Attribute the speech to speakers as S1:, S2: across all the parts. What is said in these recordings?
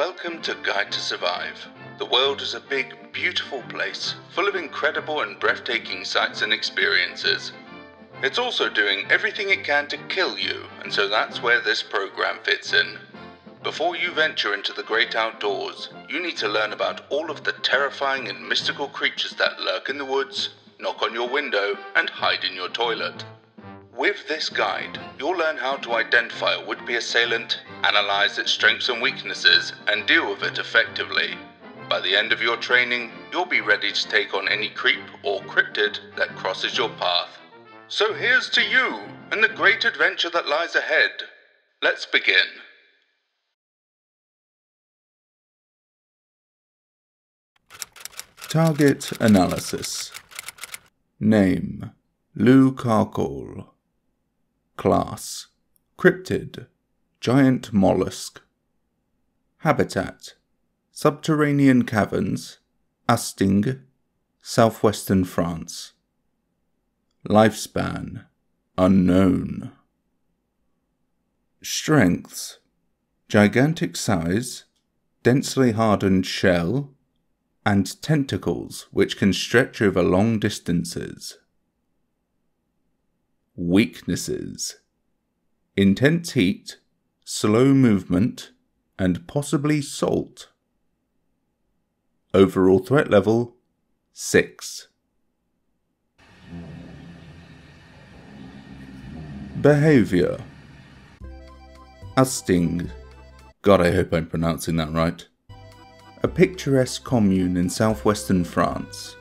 S1: Welcome to Guide to Survive. The world is a big, beautiful place, full of incredible and breathtaking sights and experiences. It's also doing everything it can to kill you, and so that's where this program fits in. Before you venture into the great outdoors, you need to learn about all of the terrifying and mystical creatures that lurk in the woods, knock on your window, and hide in your toilet. With this guide, you'll learn how to identify a would-be assailant, analyze its strengths and weaknesses, and deal with it effectively. By the end of your training, you'll be ready to take on any creep or cryptid that crosses your path. So here's to you, and the great adventure that lies ahead. Let's begin.
S2: Target analysis. Name: Lou Carcolh. Class: Cryptid, giant mollusk. Habitat: subterranean caverns, Asting, southwestern France. Lifespan: unknown. Strengths: gigantic size, densely hardened shell, and tentacles which can stretch over long distances. Weaknesses: intense heat, slow movement, and possibly salt. Overall threat level: 6. Behavior: Asting, God, I hope I'm pronouncing that right. A picturesque commune in southwestern France.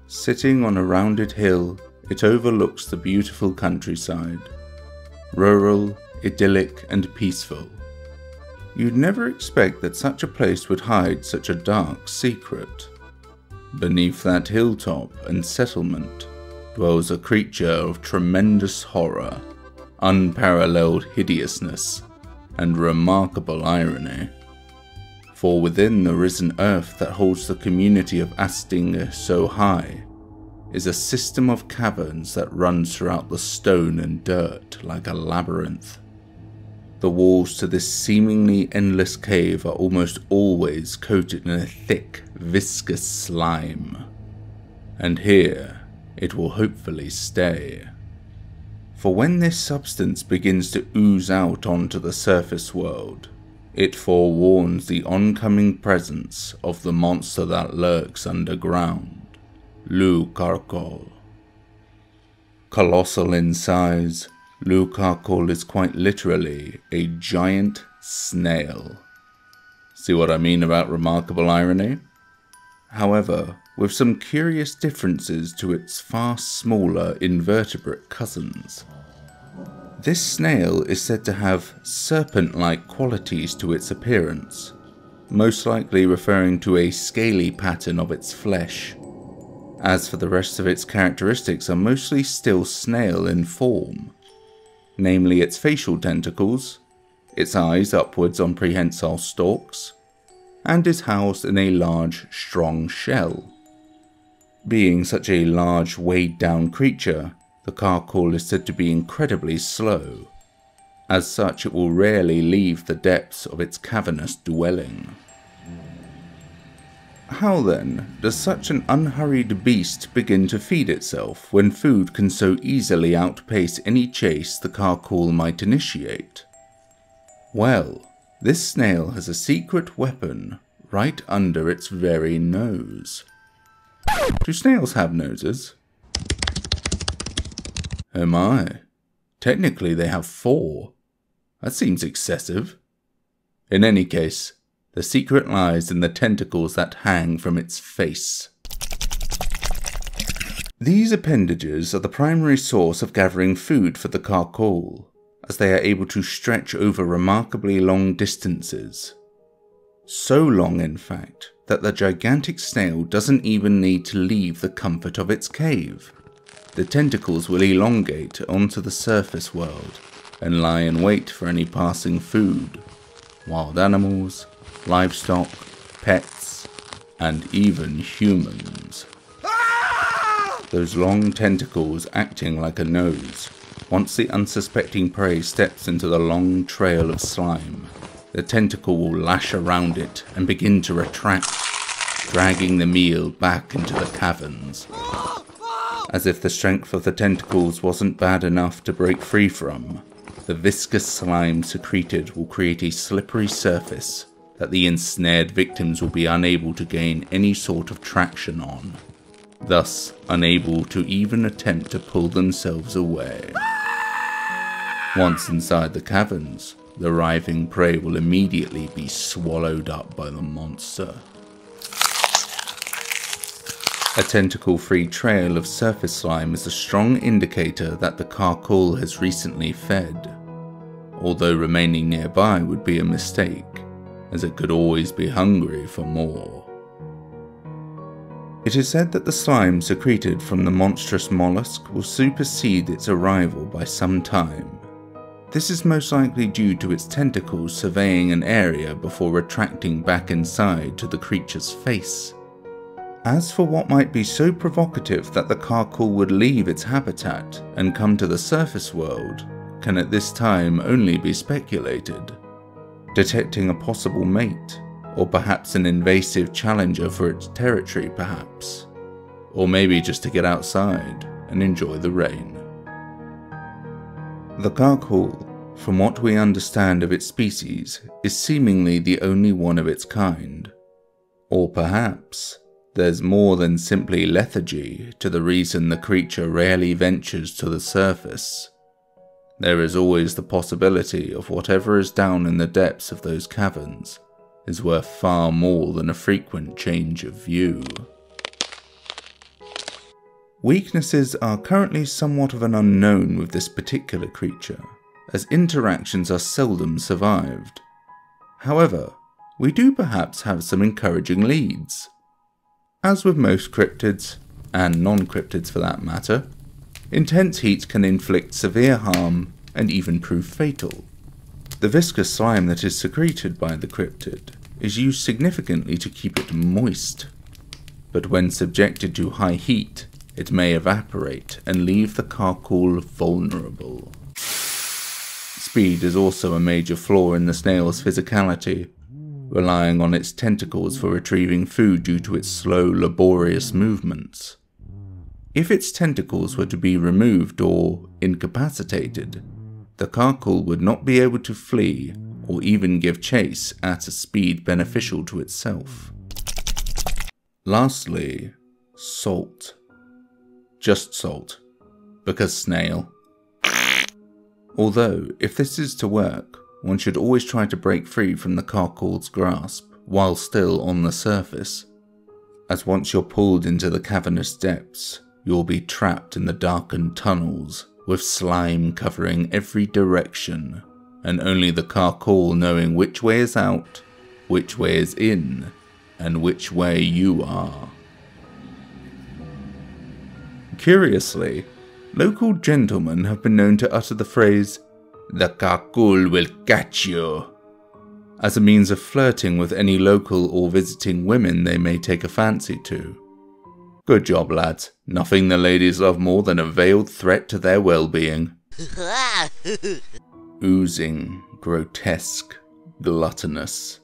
S2: Sitting on a rounded hill, it overlooks the beautiful countryside. Rural, idyllic, and peaceful. You'd never expect that such a place would hide such a dark secret. Beneath that hilltop and settlement dwells a creature of tremendous horror, unparalleled hideousness, and remarkable irony. For within the risen earth that holds the community of Asting so high is a system of caverns that runs throughout the stone and dirt like a labyrinth. The walls to this seemingly endless cave are almost always coated in a thick, viscous slime. And here it will hopefully stay. For when this substance begins to ooze out onto the surface world, it forewarns the oncoming presence of the monster that lurks underground. Lou Carcolh. Colossal in size, Lou Carcolh is quite literally a giant snail. See what I mean about remarkable irony? However, with some curious differences to its far smaller invertebrate cousins. This snail is said to have serpent-like qualities to its appearance, most likely referring to a scaly pattern of its flesh. As for the rest of its characteristics are mostly still snail in form, namely its facial tentacles, its eyes upwards on prehensile stalks, and is housed in a large, strong shell. Being such a large, weighed-down creature, the Carcolh is said to be incredibly slow. As such, it will rarely leave the depths of its cavernous dwelling. How then does such an unhurried beast begin to feed itself when food can so easily outpace any chase the Carcolh might initiate? Well, this snail has a secret weapon right under its very nose. Do snails have noses? Oh my, technically they have 4. That seems excessive. In any case, the secret lies in the tentacles that hang from its face. These appendages are the primary source of gathering food for the Carcolh, as they are able to stretch over remarkably long distances. So long, in fact, that the gigantic snail doesn't even need to leave the comfort of its cave. The tentacles will elongate onto the surface world and lie in wait for any passing food, wild animals, livestock, pets, and even humans. Those long tentacles acting like a nose. Once the unsuspecting prey steps into the long trail of slime, the tentacle will lash around it and begin to retract, dragging the meal back into the caverns. As if the strength of the tentacles wasn't bad enough to break free from, the viscous slime secreted will create a slippery surface that the ensnared victims will be unable to gain any sort of traction on, thus unable to even attempt to pull themselves away. Once inside the caverns, the writhing prey will immediately be swallowed up by the monster. A tentacle-free trail of surface slime is a strong indicator that the Carcolh has recently fed, although remaining nearby would be a mistake, as it could always be hungry for more. It is said that the slime secreted from the monstrous mollusk will supersede its arrival by some time. This is most likely due to its tentacles surveying an area before retracting back inside to the creature's face. As for what might be so provocative that the Carcolh would leave its habitat and come to the surface world, can at this time only be speculated. Detecting a possible mate, or perhaps an invasive challenger for its territory perhaps, or maybe just to get outside and enjoy the rain. The Carcolh, from what we understand of its species, is seemingly the only one of its kind. Or perhaps there's more than simply lethargy to the reason the creature rarely ventures to the surface. There is always the possibility of whatever is down in the depths of those caverns is worth far more than a frequent change of view. Weaknesses are currently somewhat of an unknown with this particular creature, as interactions are seldom survived. However, we do perhaps have some encouraging leads. As with most cryptids, and non-cryptids for that matter, intense heat can inflict severe harm and even prove fatal. The viscous slime that is secreted by the cryptid is used significantly to keep it moist, but when subjected to high heat, it may evaporate and leave the Carcolh vulnerable. Speed is also a major flaw in the snail's physicality, relying on its tentacles for retrieving food due to its slow, laborious movements. If its tentacles were to be removed or incapacitated, the Carcolh would not be able to flee or even give chase at a speed beneficial to itself. Lastly, salt. Just salt, because snail. Although, if this is to work, one should always try to break free from the Carcolh's grasp while still on the surface, as once you're pulled into the cavernous depths, you'll be trapped in the darkened tunnels with slime covering every direction, and only the Carcolh knowing which way is out, which way is in, and which way you are. Curiously, local gentlemen have been known to utter the phrase, "The Carcolh will catch you," as a means of flirting with any local or visiting women they may take a fancy to. Good job, lads. Nothing the ladies love more than a veiled threat to their well-being. Oozing, grotesque, gluttonous,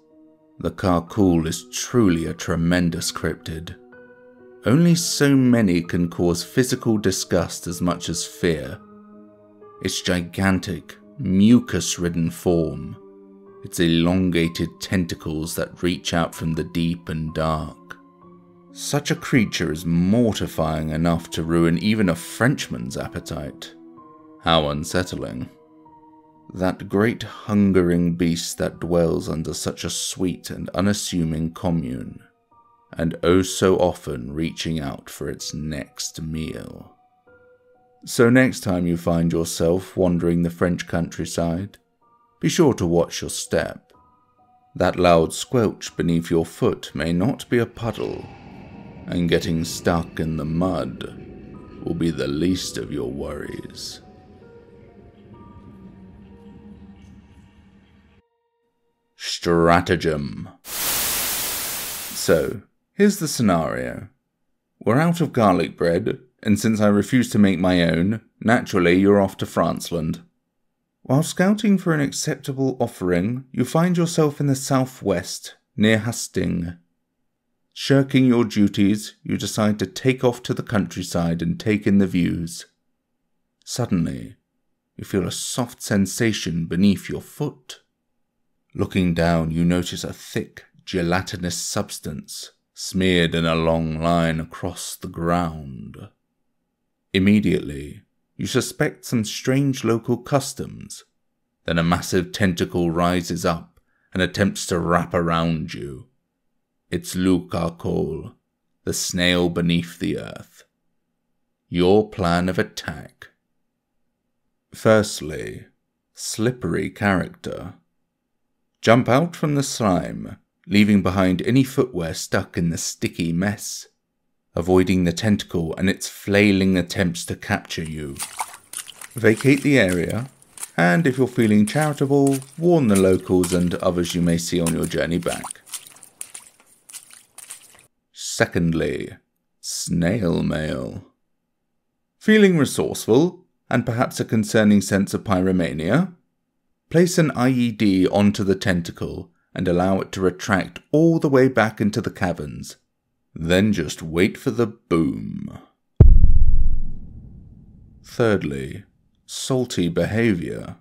S2: the Carcolh is truly a tremendous cryptid. Only so many can cause physical disgust as much as fear. Its gigantic, mucus-ridden form, its elongated tentacles that reach out from the deep and dark. Such a creature is mortifying enough to ruin even a Frenchman's appetite. How unsettling. That great hungering beast that dwells under such a sweet and unassuming commune, and oh so often reaching out for its next meal. So next time you find yourself wandering the French countryside, be sure to watch your step. That loud squelch beneath your foot may not be a puddle, and getting stuck in the mud will be the least of your worries. Stratagem. So, here's the scenario. We're out of garlic bread, and since I refuse to make my own, naturally you're off to Franceland. While scouting for an acceptable offering, you find yourself in the southwest, near Hastings. Shirking your duties, you decide to take off to the countryside and take in the views. Suddenly, you feel a soft sensation beneath your foot. Looking down, you notice a thick, gelatinous substance smeared in a long line across the ground. Immediately, you suspect some strange local customs. Then a massive tentacle rises up and attempts to wrap around you. It's Lou Carcolh, the snail beneath the earth. Your plan of attack. Firstly, slippery character. Jump out from the slime, leaving behind any footwear stuck in the sticky mess, avoiding the tentacle and its flailing attempts to capture you. Vacate the area, and if you're feeling charitable, warn the locals and others you may see on your journey back. Secondly, snail mail. Feeling resourceful, and perhaps a concerning sense of pyromania? Place an IED onto the tentacle and allow it to retract all the way back into the caverns. Then just wait for the boom. Thirdly, salty behavior.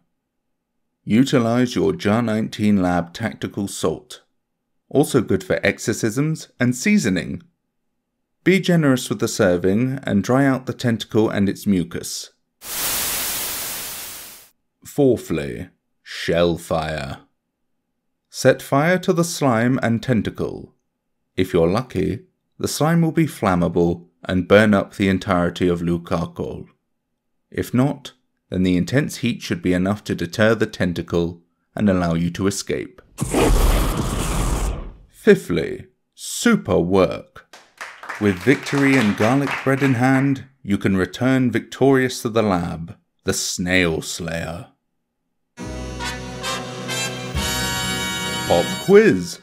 S2: Utilize your JAR 19 lab tactical salt. Also good for exorcisms and seasoning. Be generous with the serving and dry out the tentacle and its mucus. Fourthly, shell fire. Set fire to the slime and tentacle. If you're lucky, the slime will be flammable and burn up the entirety of Lou Carcolh. If not, then the intense heat should be enough to deter the tentacle and allow you to escape. Fifthly, super work. With victory and garlic bread in hand, you can return victorious to the lab, the Snail Slayer. Pop quiz.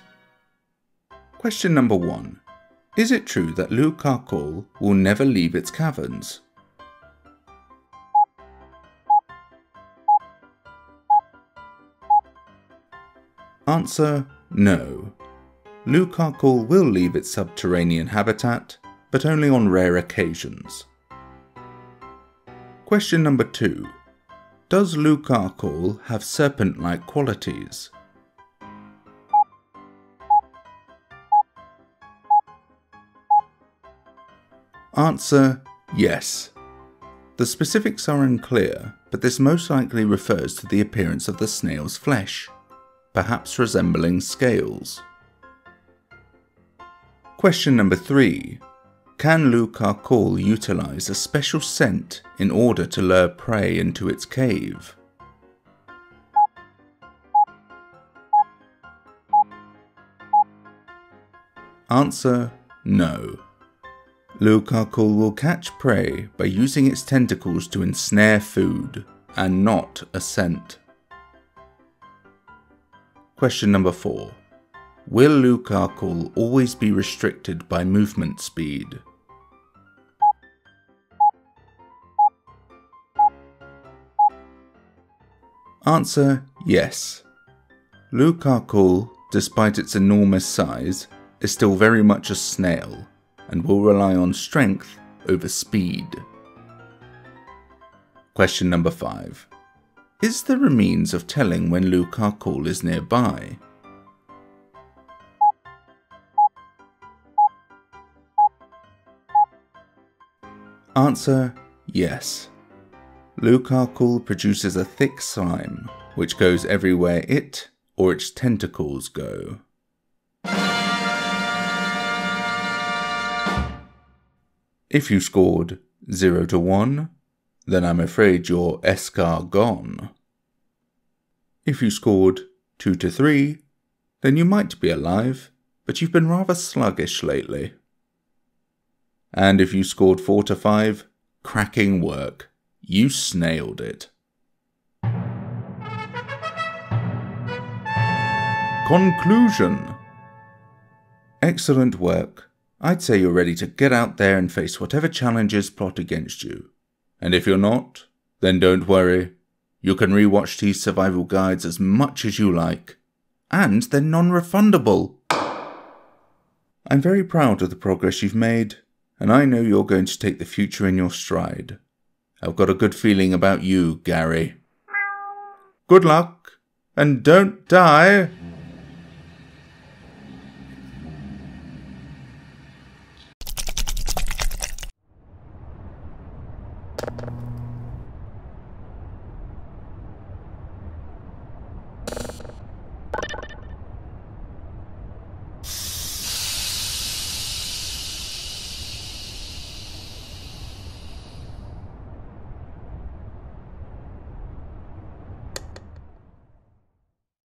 S2: Question number 1. Is it true that Lou Carcolh will never leave its caverns? Answer: no. Lou Carcolh will leave its subterranean habitat, but only on rare occasions. Question number 2. Does Lou Carcolh have serpent-like qualities? Answer: yes. The specifics are unclear, but this most likely refers to the appearance of the snail's flesh, perhaps resembling scales. Question number 3. Can Lou Carcolh utilize a special scent in order to lure prey into its cave? Answer: no. Lou Carcolh will catch prey by using its tentacles to ensnare food, and not a scent. Question number 4. Will Lou Carcolh always be restricted by movement speed? Answer: yes. Lou Carcolh, despite its enormous size, is still very much a snail, and will rely on strength over speed. Question number 5. Is there a means of telling when Lou Carcolh is nearby? Answer: yes. Lou Carcolh produces a thick slime, which goes everywhere it or its tentacles go. If you scored 0 to 1, then I'm afraid you're escargot. If you scored 2 to 3, then you might be alive, but you've been rather sluggish lately. And if you scored 4 to 5, cracking work. You snailed it. Conclusion. Excellent work. I'd say you're ready to get out there and face whatever challenges plot against you. And if you're not, then don't worry. You can rewatch these survival guides as much as you like. And they're non-refundable. I'm very proud of the progress you've made, and I know you're going to take the future in your stride. I've got a good feeling about you, Gary. Good luck, and don't die!